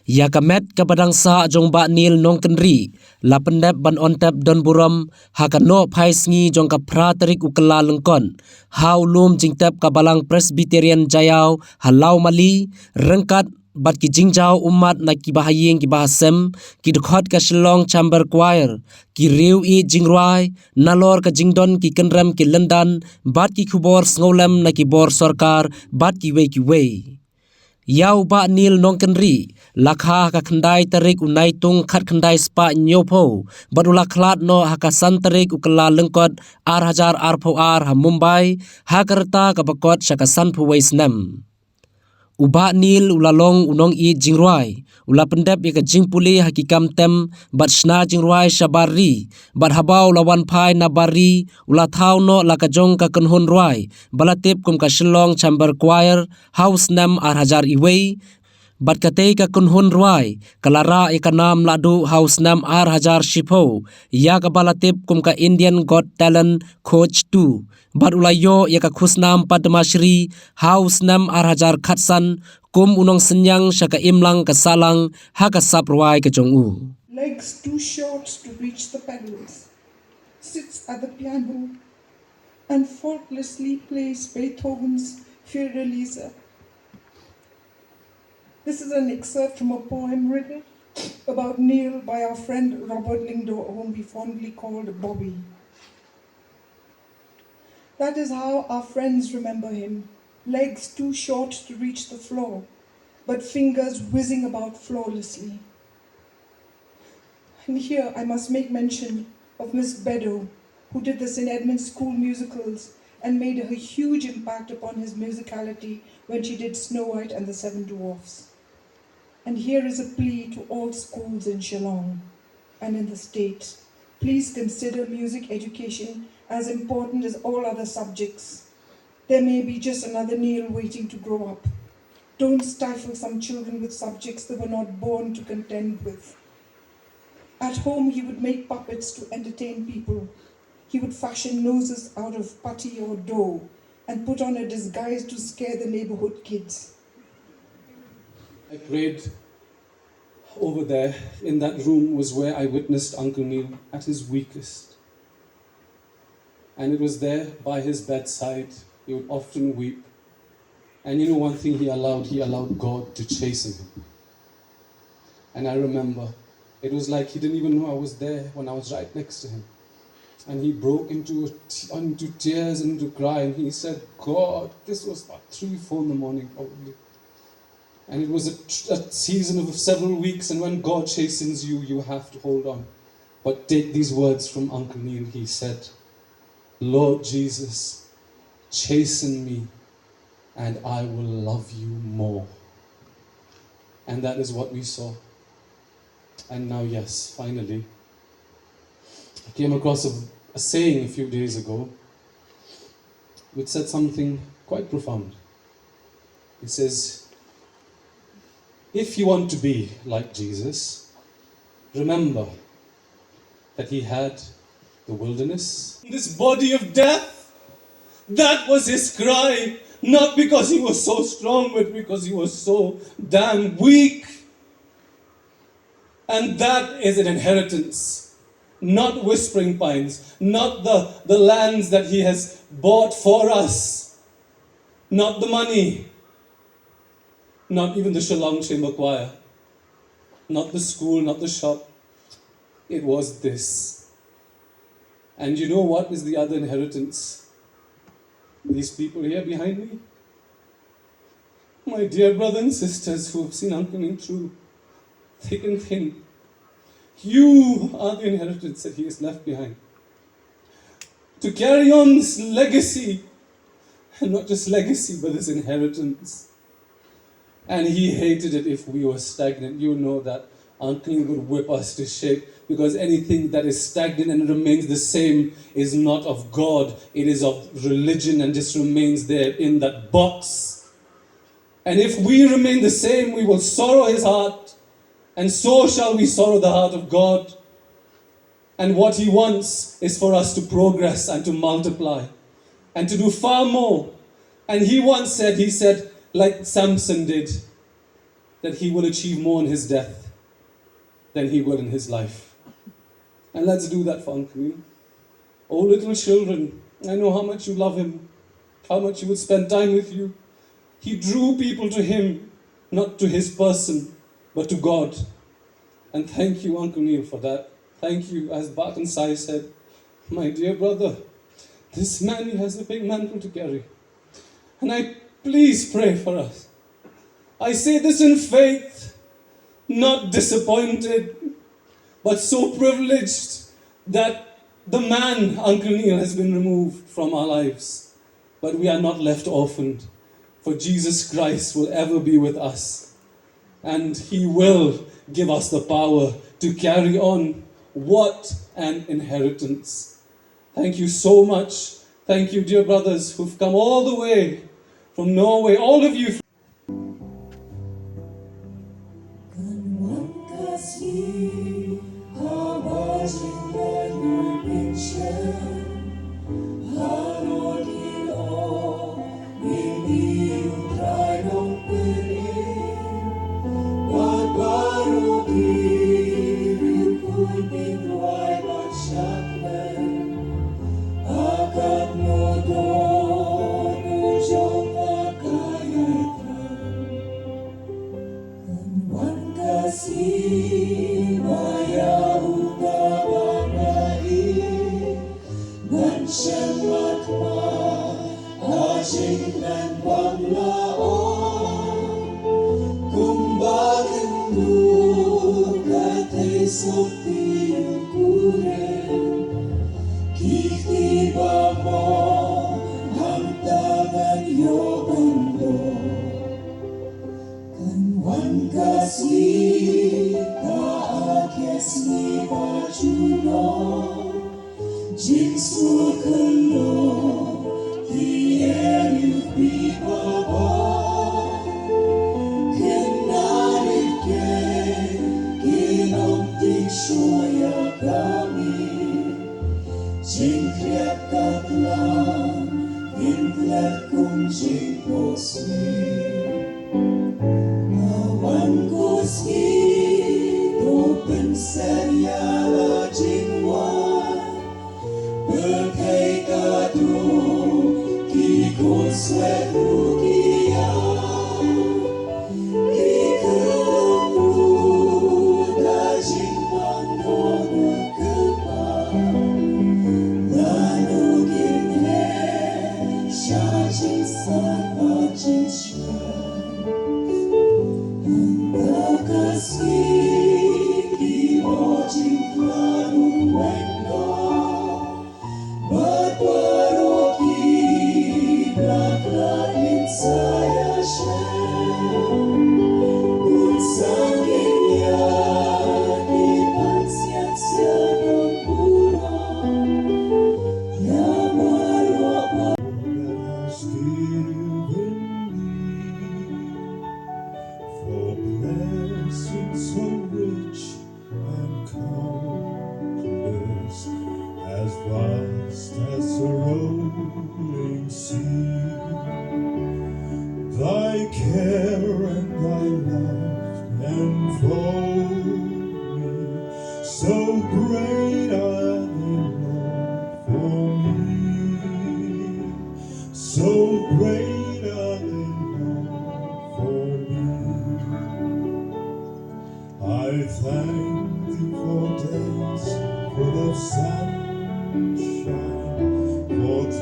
Ya kamet kabadang sa jong ba nil Nongkynrih la Pyndep ban Ontep Donburom hakano phais ngi jong ka phra tarik ukala lengkon hau lum jingtep kabalang Presbyterian Jayau halau mali rengkat bat ki jingjau umat na ki bahayeng ki bahasem ki dekhot ka Shillong Chamber Choir ki riu I jingrai nalor ka jingdon ki kenram ki lendan bat ki khubor sngolam na ki bor sarkar bat ki wei Yau ba nil Nongkynrih lakha ka khandai tarik unai tung khat khandai spa nyopo badula khlat no hakasan tarik ukala lengkot ar hajar arpho ar ha Mumbai hakarta ka bakot sakasan phuwais nam Uba nil ulalong unong I jingruai ula Pyndep I ka jingpuli hakikam tem bat shna jingruai shabari bat habau lawan phai na bari ula thau no la ka jong ka kanhun ruai balatip kum ka Shillong Chamber Choir house nam ar hajar iwei bat katei ka kunhun ruai kalara ikanam ladu house nam ar hajar shipo ya ka balatip kum ka Indian Got Talent coach 2 bat ulayo ya ka khusnam Padma Shri house nam ar hajar khatsan kum unong senyang shaka imlang ka salang ha ka sap ruai ka jongu legs too short to reach the pedals, sits at the piano and faultlessly plays Beethoven's Fiordalisa. This is an excerpt from a poem written about Neil by our friend Robert Lingdo, whom we fondly called Bobby. That is how our friends remember him. Legs too short to reach the floor, but fingers whizzing about flawlessly. And here I must make mention of Miss Beddoe, who did the St. Edmund's School musicals and made a huge impact upon his musicality when she did Snow White and the Seven Dwarfs. And here is a plea to all schools in Shillong and in the state. Please consider music education as important as all other subjects. There may be just another Neil waiting to grow up. Don't stifle some children with subjects they were not born to contend with. At home, he would make puppets to entertain people. He would fashion noses out of putty or dough and put on a disguise to scare the neighborhood kids. I prayed over there in that room was where I witnessed Uncle Neil at his weakest. And it was there by his bedside. He would often weep. And you know one thing he allowed God to chasten him. And I remember, it was like he didn't even know I was there when I was right next to him. And he broke into tears and into crying. He said, God, this was about 3-4 in the morning probably. And it was a season of several weeks, and when God chastens you, you have to hold on. But take these words from Uncle Neil. He said, Lord Jesus, chasten me, and I will love you more. And that is what we saw. And now, yes, finally, I came across a saying a few days ago which said something quite profound. It says, if you want to be like Jesus, remember that he had the wilderness. This body of death, that was his cry. Not because he was so strong, but because he was so damn weak. And that is an inheritance. Not whispering pines, not the lands that he has bought for us, not the money, not even the Shillong Chamber Choir, not the school, not the shop. It was this. And you know what is the other inheritance? These people here behind me. My dear brothers and sisters who have seen Uncle Neil through thick and thin. You are the inheritance that he has left behind. To carry on this legacy, and not just legacy, but this inheritance. And he hated it if we were stagnant. You know that Uncle Neil would whip us to shape, because anything that is stagnant and remains the same is not of God. It is of religion and just remains there in that box. And if we remain the same, we will sorrow his heart, and so shall we sorrow the heart of God. And what he wants is for us to progress and to multiply and to do far more. And he once said, like Samson did, that he will achieve more in his death than he will in his life. And let's do that for Uncle Neil. Oh, little children, I know how much you love him, how much he would spend time with you. He drew people to him, not to his person, but to God. And thank you, Uncle Neil, for that. Thank you, as Bart and Sai said, my dear brother, this man has a big mantle to carry. And I please pray for us. I say this in faith, not disappointed, but so privileged that the man, Uncle Neil, has been removed from our lives. But we are not left orphaned, for Jesus Christ will ever be with us. And he will give us the power to carry on. What an inheritance. Thank you so much. Thank you, dear brothers, who've come all the way from Norway, all of you. Jing dan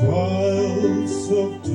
Trials of